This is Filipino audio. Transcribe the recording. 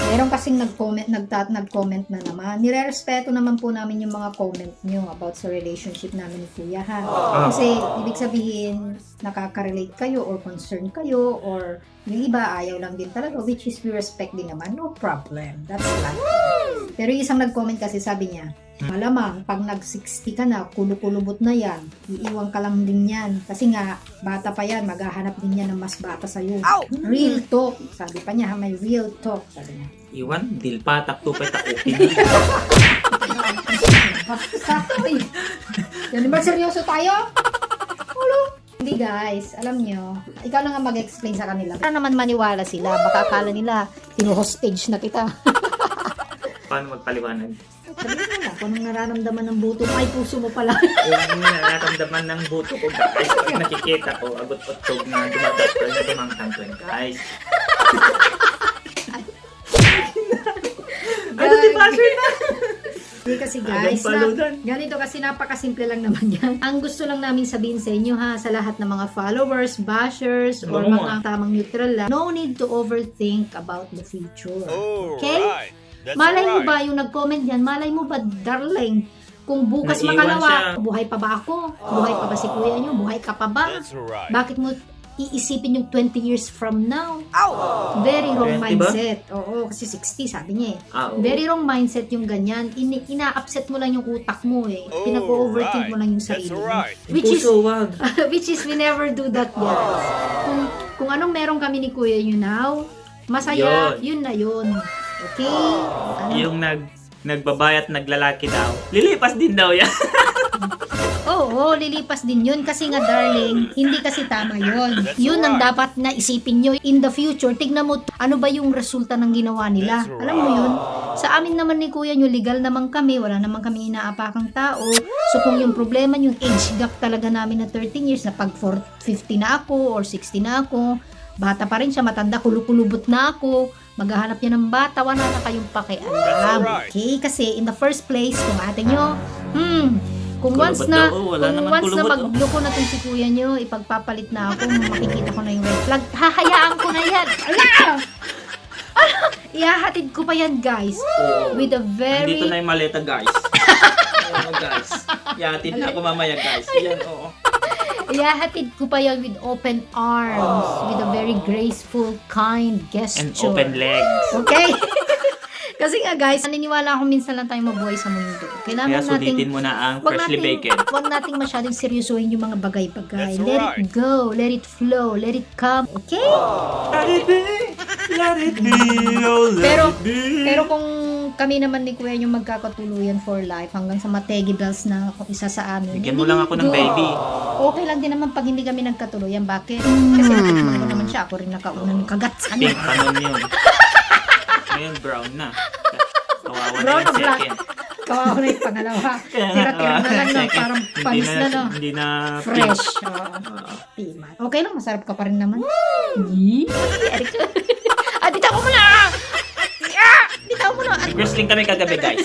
Meron kasing nag-comment na naman. Nirerespeto naman po namin yung mga comment nyo about sa relationship namin ni Kuya, ha? Kasi, ibig sabihin, nakaka-relate kayo or concerned kayo or yung iba ayaw lang din talaga, which is we respect din naman. No problem. That's life. Pero yung isang nag-comment kasi sabi niya, malamang, pag nag-60 ka na, kulukulubot na yan, iiwan ka lang din yan. Kasi nga, bata pa yan, maghahanap din yan ng mas bata sa'yo. Real talk. Sabi pa niya, may real talk. Sabi niya. Iwan, dilpatak, tupay, takukin. Sakay. Yan ba seryoso tayo? Ulo. Hindi guys, alam nyo, ikaw na nga mag-explain sa kanila. Para naman maniwala sila, baka akala nila, hostage na kita. Paano magpaliwanag? Sabihin mo na, kung anong nararamdaman ng buto mo, ay puso mo pala. Yung nararamdaman ng buto ko, guys, pag nakikita ko, agot-otog na dumatakal na tumangtang guys. Ano di ba, sir na? Hindi kasi guys, ganito kasi napakasimple lang naman yan. Ang gusto lang namin sabihin sa inyo ha, sa lahat ng mga followers, bashers, or mga tamang neutral lang, no need to overthink about the future. Okay? Malay mo ba yung nag-comment yan? Malay mo ba, darling? Kung bukas Naiwan makalawa, siya. buhay pa ba ako? Buhay pa ba si kuya nyo? Buhay ka pa ba? Bakit mo iisipin yung 20 years from now? Very wrong 20 ba? mindset. Oo, kasi 60 sabi niya eh. Oo. Very wrong mindset yung ganyan. Ina-upset mo lang yung utak mo eh. Pinag-overthink mo lang yung sarili mo. Which is, Puso, wag. which is we never do that guys. Kung anong meron kami ni kuya you now, masaya, yun na yun. Okay? Yung nagbabayat naglalaki daw. Lilipas din daw yan. Oo, lilipas din yun. Kasi nga darling, hindi kasi tama yun. Yun ang dapat na isipin nyo. In the future, tignan mo ano ba yung resulta ng ginawa nila. Alam mo yun? Sa amin naman ni kuya nyo, legal naman kami. Wala naman kami inaapakang tao. So kung yung problema, yung age gap talaga namin na 13 years, na pag 50 na ako or 60 na ako, bata pa rin siya, matanda, kulukulubot na ako, maghahanap niya ng bata, wala na kayong pakialam. Okay? Kasi in the first place, kung ate nyo, kung once na, magluko na itong si kuya nyo, ipagpapalit na ako, makikita ko na yung red flag, hahayaan ko na yan. Ihahatid ko pa yan, guys. With a very... Dito na yung maleta, guys. Oo, guys. Ihatid na ako mamaya, guys. Yan, oo. Ihahatid ko pa yan with open arms, with a very graceful, kind gesture. And open legs. Okay? Kasi nga guys, naniniwala ako minsan lang tayo mabuhay sa mundo. Kaya sulitin mo na ang freshly baked. Huwag nating masyadong seryosohin yung mga bagay-bagay. Let it go, let it flow, let it come. Okay? Let it be, oh, let it be. Pero kung kami naman ni Kuya yung magkakatuluyan for life hanggang sa mategi bells na isa sa amin. Bigyan mo lang ako ng baby. Okay lang din naman pag hindi kami nagkatuluyan. Bakit? Kasi natikman ko naman siya. Ako rin nakaunang kagat sa Pink kanya. pa nun yun. Ngayon brown na. Kawawa na Brown yung o black? second. Kawawa na yung pangalawa. Tira-tira na lang, no? Parang panis na, no? Hindi na Fresh. Timan. Okay lang, masarap ka pa rin naman. Bitaw ko mo na! Bitaw mo na! Wrestling kami kagabi, guys.